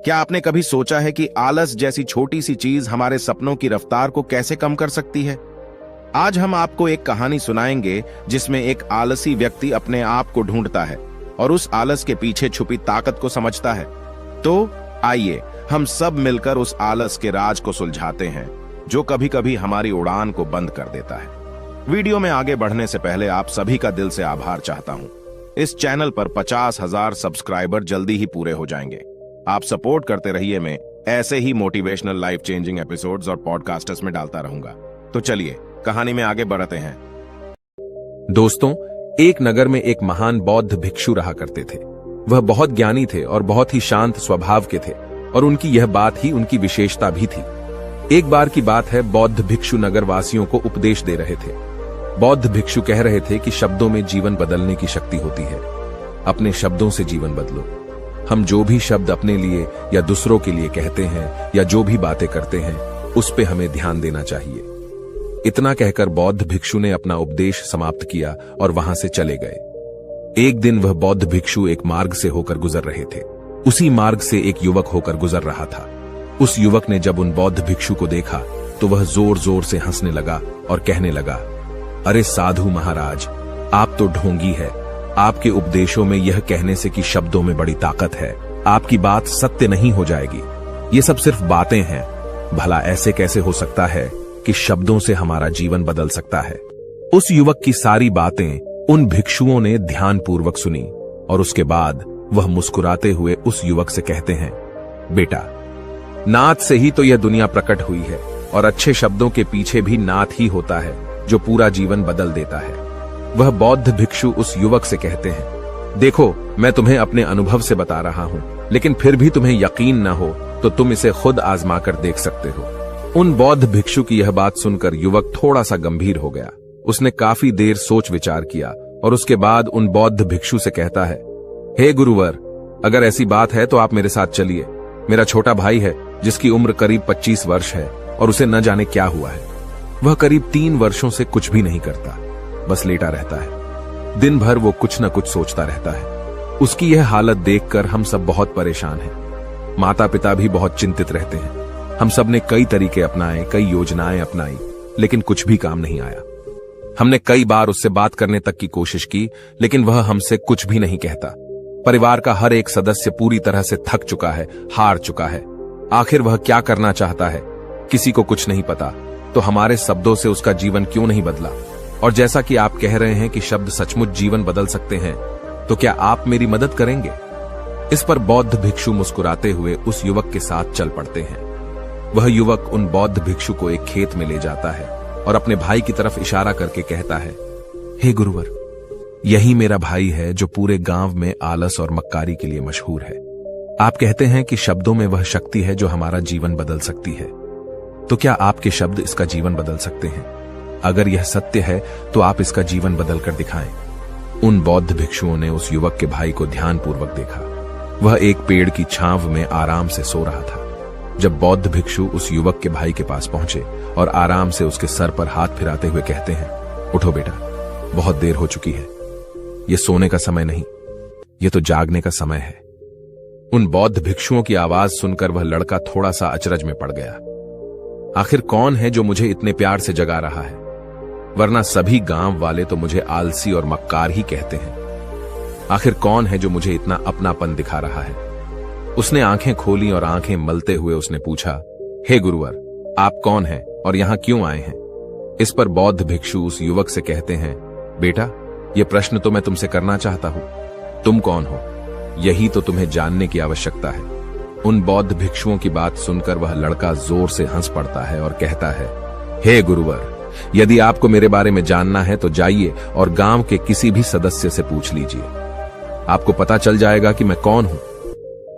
क्या आपने कभी सोचा है कि आलस जैसी छोटी सी चीज हमारे सपनों की रफ्तार को कैसे कम कर सकती है? आज हम आपको एक कहानी सुनाएंगे जिसमें एक आलसी व्यक्ति अपने आप को ढूंढता है और उस आलस के पीछे छुपी ताकत को समझता है। तो आइए हम सब मिलकर उस आलस के राज को सुलझाते हैं जो कभी कभी हमारी उड़ान को बंद कर देता है। वीडियो में आगे बढ़ने से पहले आप सभी का दिल से आभार चाहता हूं। इस चैनल पर 50,000 सब्सक्राइबर जल्दी ही पूरे हो जाएंगे। आप सपोर्ट करते रहिए, मैं ऐसे ही मोटिवेशनल लाइफ चेंजिंग एपिसोड्स और पॉडकास्टर्स में डालता रहूंगा। तो चलिए कहानी में आगे बढ़ते हैं। दोस्तों, एक नगर में एक महान बौद्ध भिक्षु रहा करते थे। वह बहुत ज्ञानी थे और बहुत ही शांत स्वभाव के थे और उनकी यह बात ही उनकी विशेषता भी थी। एक बार की बात है, बौद्ध भिक्षु नगर वासियों को उपदेश दे रहे थे। बौद्ध भिक्षु कह रहे थे कि शब्दों में जीवन बदलने की शक्ति होती है। अपने शब्दों से जीवन बदलो। हम जो भी शब्द अपने लिए या दूसरों के लिए कहते हैं या जो भी बातें करते हैं उस पे हमें ध्यान देना चाहिए। इतना कहकर बौद्ध भिक्षु ने अपना उपदेश समाप्त किया और वहां से चले गए। एक दिन वह बौद्ध भिक्षु एक मार्ग से होकर गुजर रहे थे। उसी मार्ग से एक युवक होकर गुजर रहा था। उस युवक ने जब उन बौद्ध भिक्षु को देखा तो वह जोर जोर से हंसने लगा और कहने लगा, अरे साधु महाराज, आप तो ढोंगी है। आपके उपदेशों में यह कहने से कि शब्दों में बड़ी ताकत है, आपकी बात सत्य नहीं हो जाएगी। ये सब सिर्फ बातें हैं। भला ऐसे कैसे हो सकता है कि शब्दों से हमारा जीवन बदल सकता है? उस युवक की सारी बातें उन भिक्षुओं ने ध्यानपूर्वक सुनी और उसके बाद वह मुस्कुराते हुए उस युवक से कहते हैं, बेटा, नाद से ही तो यह दुनिया प्रकट हुई है और अच्छे शब्दों के पीछे भी नाद ही होता है जो पूरा जीवन बदल देता है। वह बौद्ध भिक्षु उस युवक से कहते हैं, देखो, मैं तुम्हें अपने अनुभव से बता रहा हूं, लेकिन फिर भी तुम्हें यकीन न हो तो तुम इसे खुद आजमा कर देख सकते हो। उन बौद्ध भिक्षु की यह बात सुनकर युवक थोड़ा सा गंभीर हो गया। उसने काफी देर सोच विचार किया और उसके बाद उन बौद्ध भिक्षु से कहता है, हे गुरुवर, अगर ऐसी बात है तो आप मेरे साथ चलिए। मेरा छोटा भाई है जिसकी उम्र करीब 25 वर्ष है और उसे न जाने क्या हुआ है। वह करीब 3 वर्षों से कुछ भी नहीं करता, बस लेटा रहता है। दिन भर वो कुछ न कुछ सोचता रहता है। उसकी यह हालत देखकर हम सब बहुत परेशान हैं। माता पिता भी बहुत चिंतित रहते हैं। हम सब ने कई तरीके अपनाए, कई योजनाएं अपनाई, लेकिन कुछ भी काम नहीं आया। हमने कई बार उससे बात करने तक की कोशिश की, लेकिन वह हमसे कुछ भी नहीं कहता। परिवार का हर एक सदस्य पूरी तरह से थक चुका है, हार चुका है। आखिर वह क्या करना चाहता है, किसी को कुछ नहीं पता। तो हमारे शब्दों से उसका जीवन क्यों नहीं बदला? और जैसा कि आप कह रहे हैं कि शब्द सचमुच जीवन बदल सकते हैं, तो क्या आप मेरी मदद करेंगे? इस पर बौद्ध भिक्षु मुस्कुराते हुए उस युवक के साथ चल पड़ते हैं। वह युवक उन बौद्ध भिक्षु को एक खेत में ले जाता है और अपने भाई की तरफ इशारा करके कहता है, हे गुरुवर, यही मेरा भाई है जो पूरे गांव में आलस और मक्कारी के लिए मशहूर है। आप कहते हैं कि शब्दों में वह शक्ति है जो हमारा जीवन बदल सकती है। तो क्या आपके शब्द इसका जीवन बदल सकते हैं? अगर यह सत्य है तो आप इसका जीवन बदल कर दिखाएं। उन बौद्ध भिक्षुओं ने उस युवक के भाई को ध्यानपूर्वक देखा। वह एक पेड़ की छांव में आराम से सो रहा था। जब बौद्ध भिक्षु उस युवक के भाई के पास पहुंचे और आराम से उसके सर पर हाथ फिराते हुए कहते हैं, उठो बेटा, बहुत देर हो चुकी है। यह सोने का समय नहीं, यह तो जागने का समय है। उन बौद्ध भिक्षुओं की आवाज सुनकर वह लड़का थोड़ा सा अचरज में पड़ गया। आखिर कौन है जो मुझे इतने प्यार से जगा रहा है? वरना सभी गांव वाले तो मुझे आलसी और मक्कार ही कहते हैं। आखिर कौन है जो मुझे इतना अपनापन दिखा रहा है? उसने आंखें खोली और आंखें मलते हुए उसने पूछा, हे गुरुवर, आप कौन हैं और यहां क्यों आए हैं? इस पर बौद्ध भिक्षु उस युवक से कहते हैं, बेटा, यह प्रश्न तो मैं तुमसे करना चाहता हूं। तुम कौन हो, यही तो तुम्हें जानने की आवश्यकता है। उन बौद्ध भिक्षुओं की बात सुनकर वह लड़का जोर से हंस पड़ता है और कहता है, हे गुरुवर, यदि आपको मेरे बारे में जानना है तो जाइए और गांव के किसी भी सदस्य से पूछ लीजिए। आपको पता चल जाएगा कि मैं कौन हूं।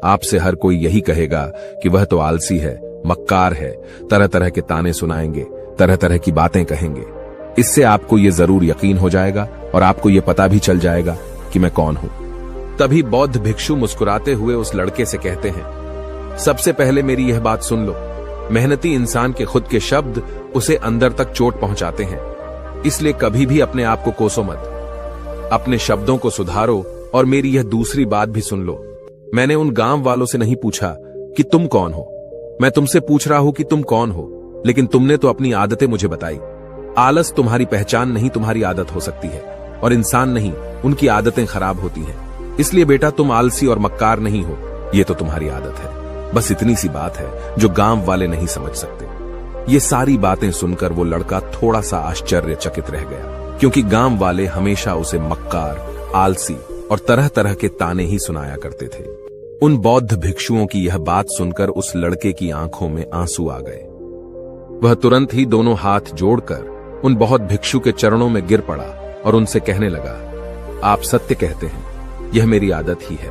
आपसे हर कोई यही कहेगा कि वह तो आलसी है, मक्कार है, तरह तरह के ताने सुनाएंगे, तरह तरह की बातें कहेंगे। इससे आपको यह जरूर यकीन हो जाएगा और आपको यह पता भी चल जाएगा कि मैं कौन हूं। तभी बौद्ध भिक्षु मुस्कुराते हुए उस लड़के से कहते हैं, सबसे पहले मेरी यह बात सुन लो। मेहनती इंसान के खुद के शब्द उसे अंदर तक चोट पहुंचाते हैं, इसलिए कभी भी अपने आप को कोसो मत। अपने शब्दों को सुधारो और मेरी यह दूसरी बात भी सुन लो। मैंने उन गांव वालों से नहीं पूछा कि तुम कौन हो। मैं तुमसे पूछ रहा हूं कि तुम कौन हो, लेकिन तुमने तो अपनी आदतें मुझे बताई। आलस तुम्हारी पहचान नहीं, तुम्हारी आदत हो सकती है, और इंसान नहीं, उनकी आदतें खराब होती हैं। इसलिए बेटा तुम आलसी और मक्कार नहीं हो, ये तो तुम्हारी आदत है। बस इतनी सी बात है जो गांव वाले नहीं समझ सकते। ये सारी बातें सुनकर वो लड़का थोड़ा सा आश्चर्यचकित रह गया, क्योंकि गांव वाले हमेशा उसे मक्कार, आलसी और तरह तरह के ताने ही सुनाया करते थे। उन बौद्ध भिक्षुओं की यह बात सुनकर उस लड़के की आंखों में आंसू आ गए। वह तुरंत ही दोनों हाथ जोड़कर उन बौद्ध भिक्षु के चरणों में गिर पड़ा और उनसे कहने लगा, आप सत्य कहते हैं, यह मेरी आदत ही है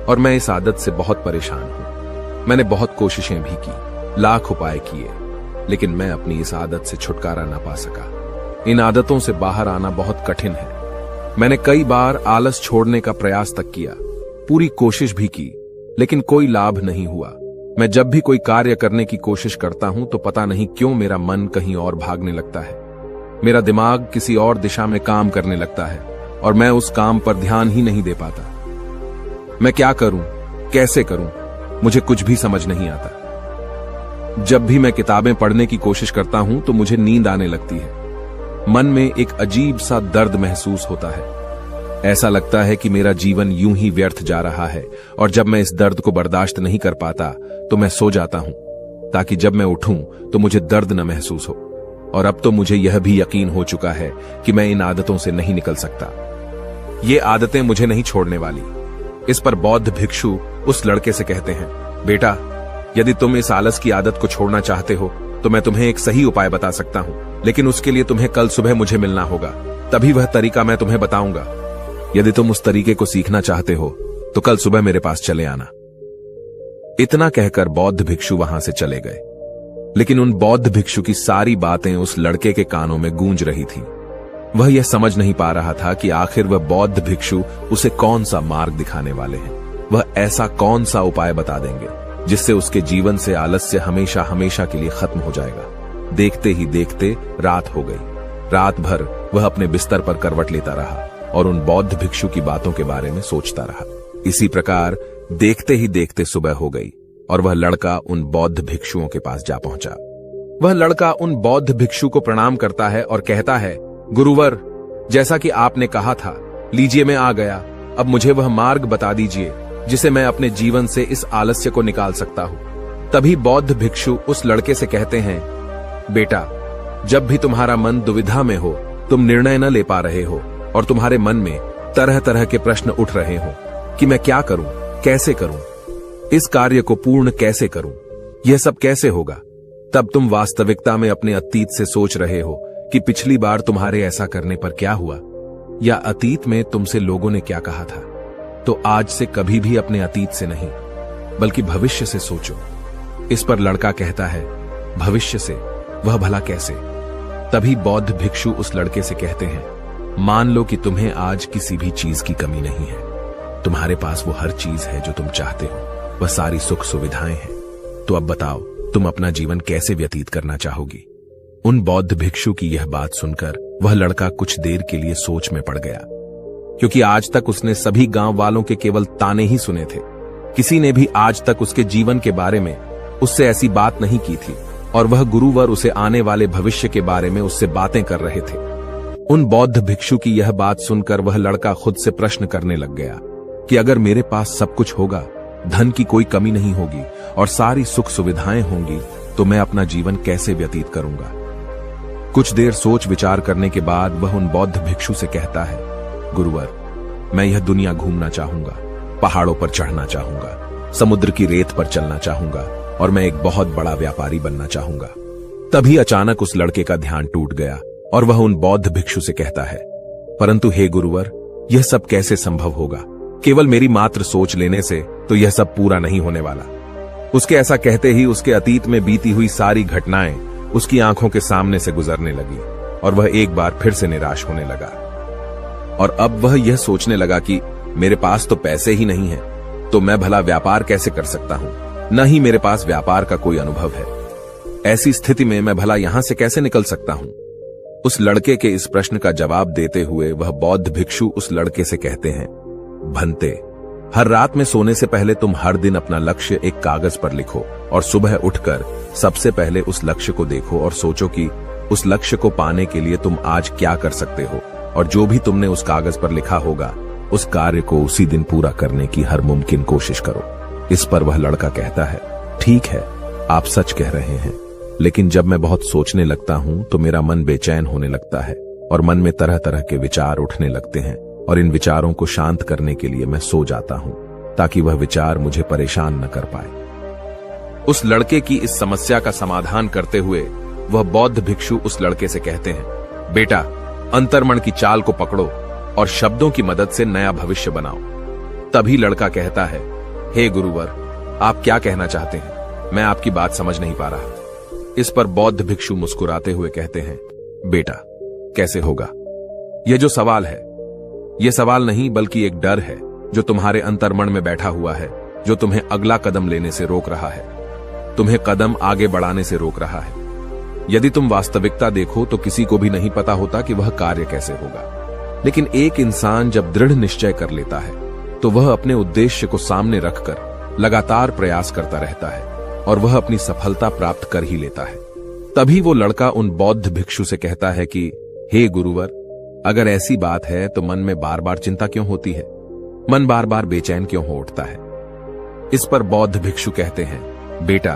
और मैं इस आदत से बहुत परेशान हूं। मैंने बहुत कोशिशें भी की, लाख उपाय किए, लेकिन मैं अपनी इस आदत से छुटकारा ना पा सका। इन आदतों से बाहर आना बहुत कठिन है। मैंने कई बार आलस छोड़ने का प्रयास तक किया, पूरी कोशिश भी की, लेकिन कोई लाभ नहीं हुआ। मैं जब भी कोई कार्य करने की कोशिश करता हूं तो पता नहीं क्यों मेरा मन कहीं और भागने लगता है। मेरा दिमाग किसी और दिशा में काम करने लगता है और मैं उस काम पर ध्यान ही नहीं दे पाता। मैं क्या करूं, कैसे करूं, मुझे कुछ भी समझ नहीं आता। जब भी मैं किताबें पढ़ने की कोशिश करता हूं तो मुझे नींद आने लगती है। मन में एक अजीब सा दर्द महसूस होता है। ऐसा लगता है कि मेरा जीवन यूं ही व्यर्थ जा रहा है, और जब मैं इस दर्द को बर्दाश्त नहीं कर पाता तो मैं सो जाता हूं, ताकि जब मैं उठूं तो मुझे दर्द न महसूस हो। और अब तो मुझे यह भी यकीन हो चुका है कि मैं इन आदतों से नहीं निकल सकता। ये आदतें मुझे नहीं छोड़ने वाली। इस पर बौद्ध भिक्षु उस लड़के से कहते हैं, बेटा, यदि तुम इस आलस की आदत को छोड़ना चाहते हो तो मैं तुम्हें एक सही उपाय बता सकता हूं, लेकिन उसके लिए तुम्हें कल सुबह मुझे मिलना होगा, तभी वह तरीका मैं तुम्हें बताऊंगा। यदि तुम उस तरीके को सीखना चाहते हो तो कल सुबह मेरे पास चले आना। इतना कहकर बौद्ध भिक्षु वहां से चले गए, लेकिन उन बौद्ध भिक्षु की सारी बातें उस लड़के के कानों में गूंज रही थी। वह यह समझ नहीं पा रहा था कि आखिर वह बौद्ध भिक्षु उसे कौन सा मार्ग दिखाने वाले हैं। वह ऐसा कौन सा उपाय बता देंगे जिससे उसके जीवन से आलस्य हमेशा हमेशा के लिए खत्म हो जाएगा। देखते ही देखते रात हो गई। रात भर वह अपने बिस्तर पर करवट लेता रहा और उन बौद्ध भिक्षु की बातों के बारे में सोचता रहा। इसी प्रकार देखते ही देखते सुबह हो गई और वह लड़का उन बौद्ध भिक्षुओं के पास जा पहुंचा। वह लड़का उन बौद्ध भिक्षु को प्रणाम करता है और कहता है, गुरुवर, जैसा कि आपने कहा था, लीजिए मैं आ गया। अब मुझे वह मार्ग बता दीजिए जिसे मैं अपने जीवन से इस आलस्य को निकाल सकता हूं। तभी बौद्ध भिक्षु उस लड़के से कहते हैं, बेटा, जब भी तुम्हारा मन दुविधा में हो, तुम निर्णय न ले पा रहे हो और तुम्हारे मन में तरह तरह के प्रश्न उठ रहे हो कि मैं क्या करूं, कैसे करूं, इस कार्य को पूर्ण कैसे करूं, यह सब कैसे होगा, तब तुम वास्तविकता में अपने अतीत से सोच रहे हो कि पिछली बार तुम्हारे ऐसा करने पर क्या हुआ, या अतीत में तुमसे लोगों ने क्या कहा था। तो आज से कभी भी अपने अतीत से नहीं, बल्कि भविष्य से सोचो। इस पर लड़का कहता है, भविष्य से, वह भला कैसे? तभी बौद्ध भिक्षु उस लड़के से कहते हैं, मान लो कि तुम्हें आज किसी भी चीज की कमी नहीं है। तुम्हारे पास वो हर चीज है जो तुम चाहते हो, वह सारी सुख सुविधाएं हैं। तो अब बताओ, तुम अपना जीवन कैसे व्यतीत करना चाहोगी? उन बौद्ध भिक्षु की यह बात सुनकर वह लड़का कुछ देर के लिए सोच में पड़ गया, क्योंकि आज तक उसने सभी गांव वालों के केवल ताने ही सुने थे। किसी ने भी आज तक उसके जीवन के बारे में उससे ऐसी बात नहीं की थी, और वह गुरुवर उसे आने वाले भविष्य के बारे में उससे बातें कर रहे थे। उन बौद्ध भिक्षु की यह बात सुनकर वह लड़का खुद से प्रश्न करने लग गया कि अगर मेरे पास सब कुछ होगा, धन की कोई कमी नहीं होगी और सारी सुख सुविधाएं होंगी, तो मैं अपना जीवन कैसे व्यतीत करूंगा? कुछ देर सोच विचार करने के बाद वह उन बौद्ध भिक्षु से कहता है, गुरुवर, मैं यह दुनिया घूमना चाहूंगा, पहाड़ों पर चढ़ना चाहूंगा, समुद्र की रेत पर चलना चाहूंगा और मैं एक बहुत बड़ा व्यापारी बनना चाहूंगा। तभी अचानक उस लड़के का ध्यान टूट गया और वह उन बौद्ध भिक्षु से कहता है, परंतु हे गुरुवर, यह सब कैसे संभव होगा? केवल मेरी मात्र सोच लेने से तो यह सब पूरा नहीं होने वाला। उसके ऐसा कहते ही उसके अतीत में बीती हुई सारी घटनाएं उसकी आंखों के सामने से गुजरने लगी और वह एक बार फिर से निराश होने लगा। और अब वह यह सोचने लगा कि मेरे पास तो पैसे ही नहीं है, तो मैं भला व्यापार कैसे कर सकता हूं? न ही मेरे पास व्यापार का कोई अनुभव है। ऐसी स्थिति में मैं भला यहां से कैसे निकल सकता हूं? उस लड़के के इस प्रश्न का जवाब देते हुए वह बौद्ध भिक्षु उस लड़के से कहते हैं, भंते, हर रात में सोने से पहले तुम हर दिन अपना लक्ष्य एक कागज पर लिखो और सुबह उठकर सबसे पहले उस लक्ष्य को देखो और सोचो कि उस लक्ष्य को पाने के लिए तुम आज क्या कर सकते हो, और जो भी तुमने उस कागज पर लिखा होगा उस कार्य को उसी दिन पूरा करने की हर मुमकिन कोशिश करो। इस पर वह लड़का कहता है, ठीक है, आप सच कह रहे हैं, लेकिन जब मैं बहुत सोचने लगता हूं तो मेरा मन बेचैन होने लगता है और मन में तरह तरह के विचार उठने लगते हैं, और इन विचारों को शांत करने के लिए मैं सो जाता हूं ताकि वह विचार मुझे परेशान न कर पाए। उस लड़के की इस समस्या का समाधान करते हुए वह बौद्ध भिक्षु उस लड़के से कहते हैं, बेटा, अंतर्मन की चाल को पकड़ो और शब्दों की मदद से नया भविष्य बनाओ। तभी लड़का कहता है, हे गुरुवर, आप क्या कहना चाहते हैं? मैं आपकी बात समझ नहीं पा रहा। इस पर बौद्ध भिक्षु मुस्कुराते हुए कहते हैं, बेटा, कैसे होगा? यह जो सवाल है, यह सवाल नहीं बल्कि एक डर है जो तुम्हारे अंतर्मन में बैठा हुआ है, जो तुम्हें अगला कदम लेने से रोक रहा है, तुम्हें कदम आगे बढ़ाने से रोक रहा है। यदि तुम वास्तविकता देखो तो किसी को भी नहीं पता होता कि वह कार्य कैसे होगा, लेकिन एक इंसान जब दृढ़ निश्चय कर लेता है तो वह अपने उद्देश्य को सामने रखकर लगातार प्रयास करता रहता है और वह अपनी सफलता प्राप्त कर ही लेता है। तभी वो लड़का उन बौद्ध भिक्षु से कहता है कि हे गुरुवर, अगर ऐसी बात है तो मन में बार बार चिंता क्यों होती है? मन बार बार बेचैन क्यों हो उठता है? इस पर बौद्ध भिक्षु कहते हैं, बेटा,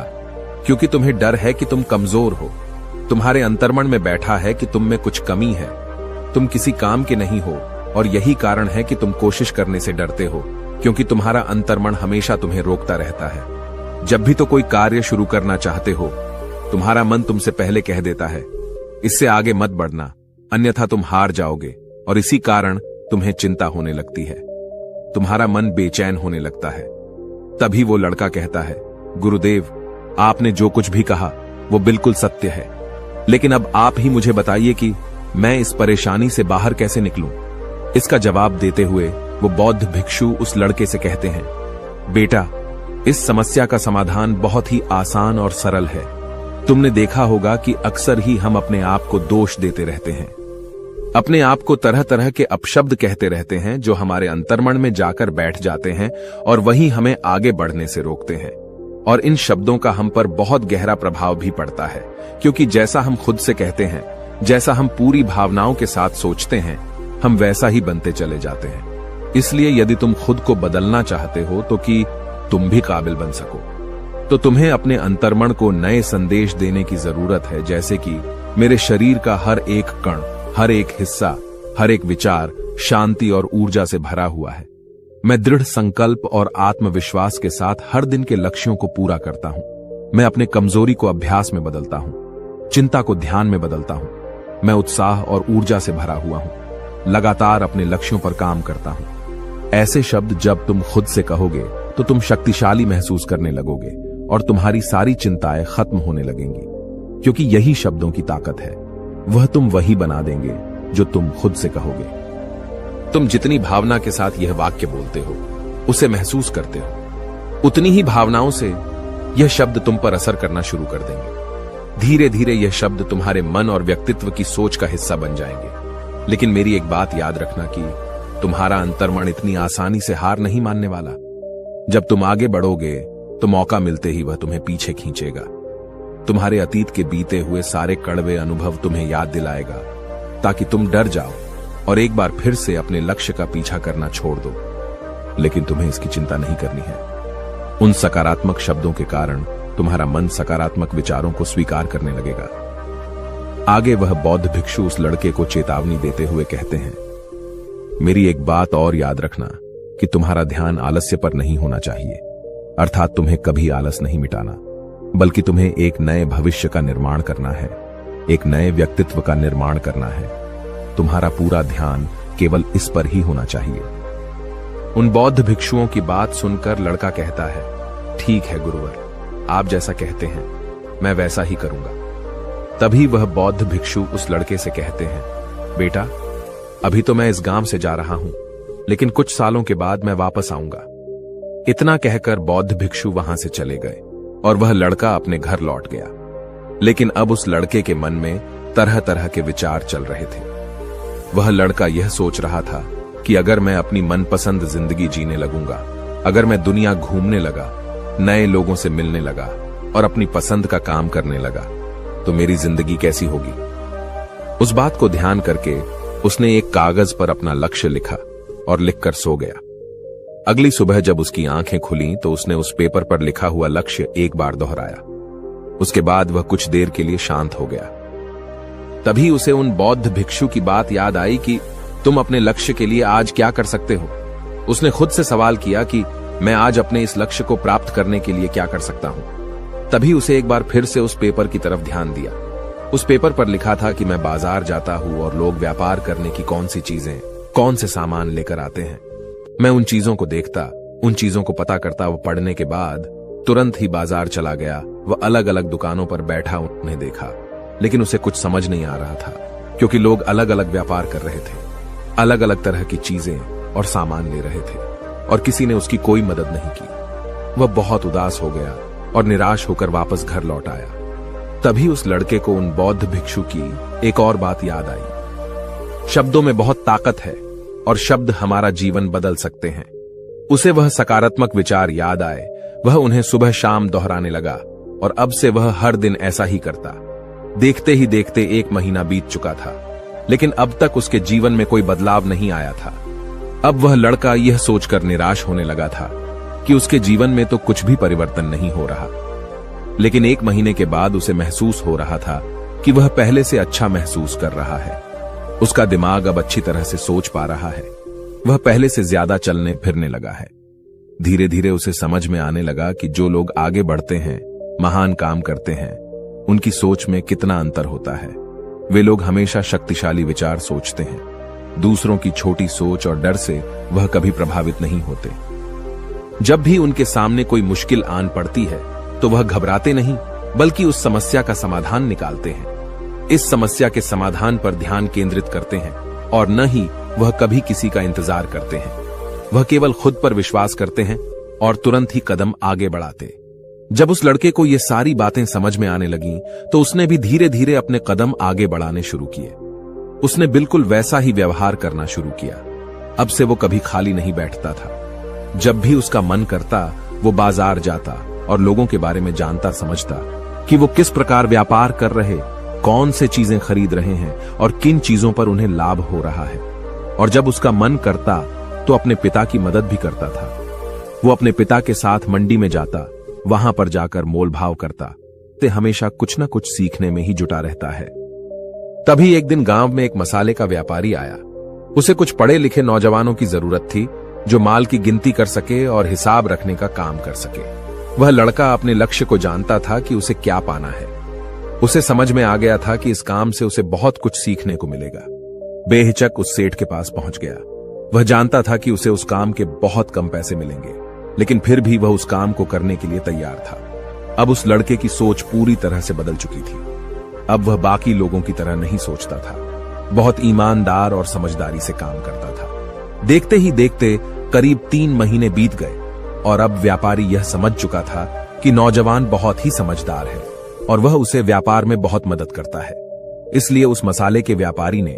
क्योंकि तुम्हें डर है कि तुम कमजोर हो। तुम्हारे अंतर्मन में बैठा है कि तुम में कुछ कमी है, तुम किसी काम के नहीं हो, और यही कारण है कि तुम कोशिश करने से डरते हो, क्योंकि तुम्हारा अंतर्मन हमेशा तुम्हें रोकता रहता है। जब भी तो कोई कार्य शुरू करना चाहते हो, तुम्हारा मन तुमसे पहले कह देता है, इससे आगे मत बढ़ना, अन्यथा तुम हार जाओगे, और इसी कारण तुम्हें चिंता होने लगती है, तुम्हारा मन बेचैन होने लगता है। तभी वो लड़का कहता है, गुरुदेव, आपने जो कुछ भी कहा वो बिल्कुल सत्य है, लेकिन अब आप ही मुझे बताइए कि मैं इस परेशानी से बाहर कैसे निकलूं? इसका जवाब देते हुए वो बौद्ध भिक्षु उस लड़के से कहते हैं, बेटा, इस समस्या का समाधान बहुत ही आसान और सरल है। तुमने देखा होगा कि अक्सर ही हम अपने आप को दोष देते रहते हैं, अपने आप को तरह तरह के अपशब्द कहते रहते हैं जो हमारे अंतर्मन में जाकर बैठ जाते हैं और वही हमें आगे बढ़ने से रोकते हैं। और इन शब्दों का हम पर बहुत गहरा प्रभाव भी पड़ता है, क्योंकि जैसा हम खुद से कहते हैं, जैसा हम पूरी भावनाओं के साथ सोचते हैं, हम वैसा ही बनते चले जाते हैं। इसलिए यदि तुम खुद को बदलना चाहते हो तो कि तुम भी काबिल बन सको, तो तुम्हें अपने अंतर्मन को नए संदेश देने की जरूरत है, जैसे कि मेरे शरीर का हर एक कण, हर एक हिस्सा, हर एक विचार शांति और ऊर्जा से भरा हुआ है। मैं दृढ़ संकल्प और आत्मविश्वास के साथ हर दिन के लक्ष्यों को पूरा करता हूं। मैं अपने कमजोरी को अभ्यास में बदलता हूं, चिंता को ध्यान में बदलता हूं। मैं उत्साह और ऊर्जा से भरा हुआ हूं, लगातार अपने लक्ष्यों पर काम करता हूं। ऐसे शब्द जब तुम खुद से कहोगे तो तुम शक्तिशाली महसूस करने लगोगे और तुम्हारी सारी चिंताएं खत्म होने लगेंगी, क्योंकि यही शब्दों की ताकत है। वह तुम वही बना देंगे जो तुम खुद से कहोगे। तुम जितनी भावना के साथ यह वाक्य बोलते हो, उसे महसूस करते हो, उतनी ही भावनाओं से यह शब्द तुम पर असर करना शुरू कर देंगे। धीरे धीरे यह शब्द तुम्हारे मन और व्यक्तित्व की सोच का हिस्सा बन जाएंगे। लेकिन मेरी एक बात याद रखना कि तुम्हारा अंतर्मन इतनी आसानी से हार नहीं मानने वाला। जब तुम आगे बढ़ोगे तो मौका मिलते ही वह तुम्हें पीछे खींचेगा। तुम्हारे अतीत के बीते हुए सारे कड़वे अनुभव तुम्हें याद दिलाएगा, ताकि तुम डर जाओ और एक बार फिर से अपने लक्ष्य का पीछा करना छोड़ दो। लेकिन तुम्हें इसकी चिंता नहीं करनी है। उन सकारात्मक शब्दों के कारण तुम्हारा मन सकारात्मक विचारों को स्वीकार करने लगेगा। आगे वह बौद्ध भिक्षु उस लड़के को चेतावनी देते हुए कहते हैं, मेरी एक बात और याद रखना कि तुम्हारा ध्यान आलस्य पर नहीं होना चाहिए, अर्थात तुम्हें कभी आलस नहीं मिटाना, बल्कि तुम्हें एक नए भविष्य का निर्माण करना है, एक नए व्यक्तित्व का निर्माण करना है। तुम्हारा पूरा ध्यान केवल इस पर ही होना चाहिए। उन बौद्ध भिक्षुओं की बात सुनकर लड़का कहता है, ठीक है गुरुवर, आप जैसा कहते हैं मैं वैसा ही करूंगा। तभी वह बौद्ध भिक्षु उस लड़के से कहते हैं, बेटा, अभी तो मैं इस गांव से जा रहा हूं, लेकिन कुछ सालों के बाद मैं वापस आऊंगा। इतना कहकर बौद्ध भिक्षु वहां से चले गए और वह लड़का अपने घर लौट गया। लेकिन अब उस लड़के के मन में तरह तरह के विचार चल रहे थे। वह लड़का यह सोच रहा था कि अगर मैं अपनी मनपसंद जिंदगी जीने लगूंगा अगर मैं दुनिया घूमने लगा, नए लोगों से मिलने लगा और अपनी पसंद का काम करने लगा, तो मेरी जिंदगी कैसी होगी। उस बात को ध्यान करके उसने एक कागज पर अपना लक्ष्य लिखा और लिखकर सो गया। अगली सुबह जब उसकी आंखें खुली तो उसने उस पेपर पर लिखा हुआ लक्ष्य एक बार दोहराया। उसके बाद वह कुछ देर के लिए शांत हो गया। तभी उसे उन बौद्ध भिक्षु की बात याद आई कि तुम अपने लक्ष्य के लिए आज क्या कर सकते हो। उसने खुद से सवाल किया कि मैं आज अपने इस लक्ष्य को प्राप्त करने के लिए क्या कर सकता हूं। तभी उसे एक बार फिर से उस पेपर की तरफ ध्यान दिया। उस पेपर पर लिखा था कि मैं बाजार जाता हूं और लोग व्यापार करने की कौन सी चीजें, कौन से सामान लेकर आते हैं। मैं उन चीजों को देखता, उन चीजों को पता करता। वो पढ़ने के बाद तुरंत ही बाजार चला गया। वह अलग अलग दुकानों पर बैठा उन्हें देखा, लेकिन उसे कुछ समझ नहीं आ रहा था, क्योंकि लोग अलग अलग व्यापार कर रहे थे, अलग अलग तरह की चीजें और सामान ले रहे थे, और किसी ने उसकी कोई मदद नहीं की। वह बहुत उदास हो गया और निराश होकर वापस घर लौट आया। तभी उस लड़के को उन बौद्ध भिक्षु की एक और बात याद आई। शब्दों में बहुत ताकत है और शब्द हमारा जीवन बदल सकते हैं। उसे वह सकारात्मक विचार याद आए। वह उन्हें सुबह शाम दोहराने लगा और अब से वह हर दिन ऐसा ही करता। देखते ही देखते 1 महीना बीत चुका था, लेकिन अब तक उसके जीवन में कोई बदलाव नहीं आया था। अब वह लड़का यह सोचकर निराश होने लगा था कि उसके जीवन में तो कुछ भी परिवर्तन नहीं हो रहा। लेकिन 1 महीने के बाद उसे महसूस हो रहा था कि वह पहले से अच्छा महसूस कर रहा है। उसका दिमाग अब अच्छी तरह से सोच पा रहा है। वह पहले से ज्यादा चलने फिरने लगा है। धीरे धीरे उसे समझ में आने लगा कि जो लोग आगे बढ़ते हैं, महान काम करते हैं, उनकी सोच में कितना अंतर होता है। वे लोग हमेशा शक्तिशाली विचार सोचते हैं। दूसरों की छोटी सोच और डर से वह कभी प्रभावित नहीं होते। जब भी उनके सामने कोई मुश्किल आन पड़ती है तो वह घबराते नहीं, बल्कि उस समस्या का समाधान निकालते हैं। इस समस्या के समाधान पर ध्यान केंद्रित करते हैं और न ही वह कभी किसी का इंतजार करते हैं। वह केवल खुद पर विश्वास करते हैं और तुरंत ही कदम आगे बढ़ाते। जब उस लड़के को ये सारी बातें समझ में आने लगीं, तो उसने भी धीरे धीरे अपने कदम आगे बढ़ाने शुरू किए। उसने बिल्कुल वैसा ही व्यवहार करना शुरू किया। अब से वो कभी खाली नहीं बैठता था। जब भी उसका मन करता, वो बाजार जाता और लोगों के बारे में जानता समझता कि वो किस प्रकार व्यापार कर रहे, कौन से चीजें खरीद रहे हैं और किन चीजों पर उन्हें लाभ हो रहा है। और जब उसका मन करता तो अपने पिता की मदद भी करता था। वो अपने पिता के साथ मंडी में जाता, वहां पर जाकर मोल भाव करता। ते हमेशा कुछ न कुछ सीखने में ही जुटा रहता है। तभी एक दिन गांव में एक मसाले का व्यापारी आया। उसे कुछ पढ़े लिखे नौजवानों की जरूरत थी, जो माल की गिनती कर सके और हिसाब रखने का काम कर सके। वह लड़का अपने लक्ष्य को जानता था कि उसे क्या पाना है। उसे समझ में आ गया था कि इस काम से उसे बहुत कुछ सीखने को मिलेगा। बेहिचक उस सेठ के पास पहुंच गया। वह जानता था कि उसे उस काम के बहुत कम पैसे मिलेंगे, लेकिन फिर भी वह उस काम को करने के लिए तैयार था। अब उस लड़के की सोच पूरी तरह से बदल चुकी थी। अब वह बाकी लोगों की तरह नहीं सोचता था। बहुत ईमानदार और समझदारी से काम करता था। देखते ही देखते करीब 3 महीने बीत गए और अब व्यापारी यह समझ चुका था कि नौजवान बहुत ही समझदार है और वह उसे व्यापार में बहुत मदद करता है। इसलिए उस मसाले के व्यापारी ने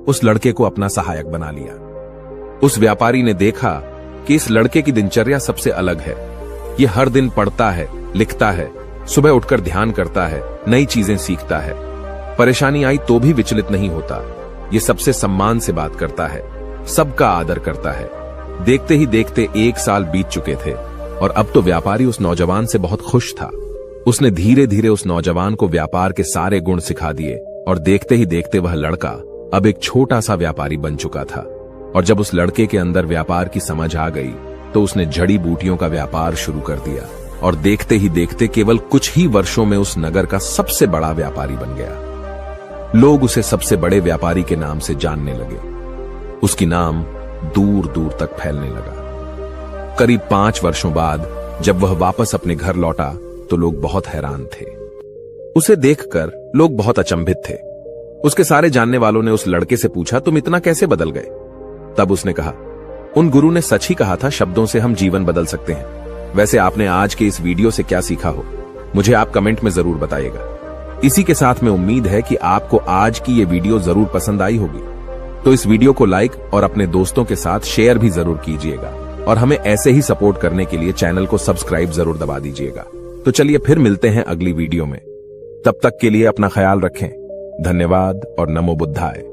उस लड़के को अपना सहायक बना लिया। उस व्यापारी ने देखा कि इस लड़के की दिनचर्या सबसे अलग है। ये हर दिन पढ़ता है, लिखता है, सुबह उठकर ध्यान करता है, नई चीजें सीखता है। परेशानी आई तो भी विचलित नहीं होता। ये सबसे सम्मान से बात करता है, सबका आदर करता है। देखते ही देखते 1 साल बीत चुके थे और अब तो व्यापारी उस नौजवान से बहुत खुश था। उसने धीरे धीरे उस नौजवान को व्यापार के सारे गुण सिखा दिए और देखते ही देखते वह लड़का अब एक छोटा सा व्यापारी बन चुका था। और जब उस लड़के के अंदर व्यापार की समझ आ गई तो उसने जड़ी बूटियों का व्यापार शुरू कर दिया और देखते ही देखते केवल कुछ ही वर्षों में उस नगर का सबसे बड़ा व्यापारी बन गया। लोग उसे सबसे बड़े व्यापारी के नाम से जानने लगे। उसकी नाम दूर दूर तक फैलने लगा। करीब 5 वर्षों बाद जब वह वापस अपने घर लौटा तो लोग बहुत हैरान थे। उसे देखकर लोग बहुत अचंभित थे। उसके सारे जानने वालों ने उस लड़के से पूछा, तुम इतना कैसे बदल गए? तब उसने कहा, उन गुरु ने सच ही कहा था, शब्दों से हम जीवन बदल सकते हैं। वैसे आपने आज के इस वीडियो से क्या सीखा हो, मुझे आप कमेंट में जरूर बताइएगा। इसी के साथ में उम्मीद है कि आपको आज की ये वीडियो जरूर पसंद आई होगी। तो इस वीडियो को लाइक और अपने दोस्तों के साथ शेयर भी जरूर कीजिएगा। और हमें ऐसे ही सपोर्ट करने के लिए चैनल को सब्सक्राइब जरूर दबा दीजिएगा। तो चलिए फिर मिलते हैं अगली वीडियो में। तब तक के लिए अपना ख्याल रखें। धन्यवाद और नमो बुद्धाय।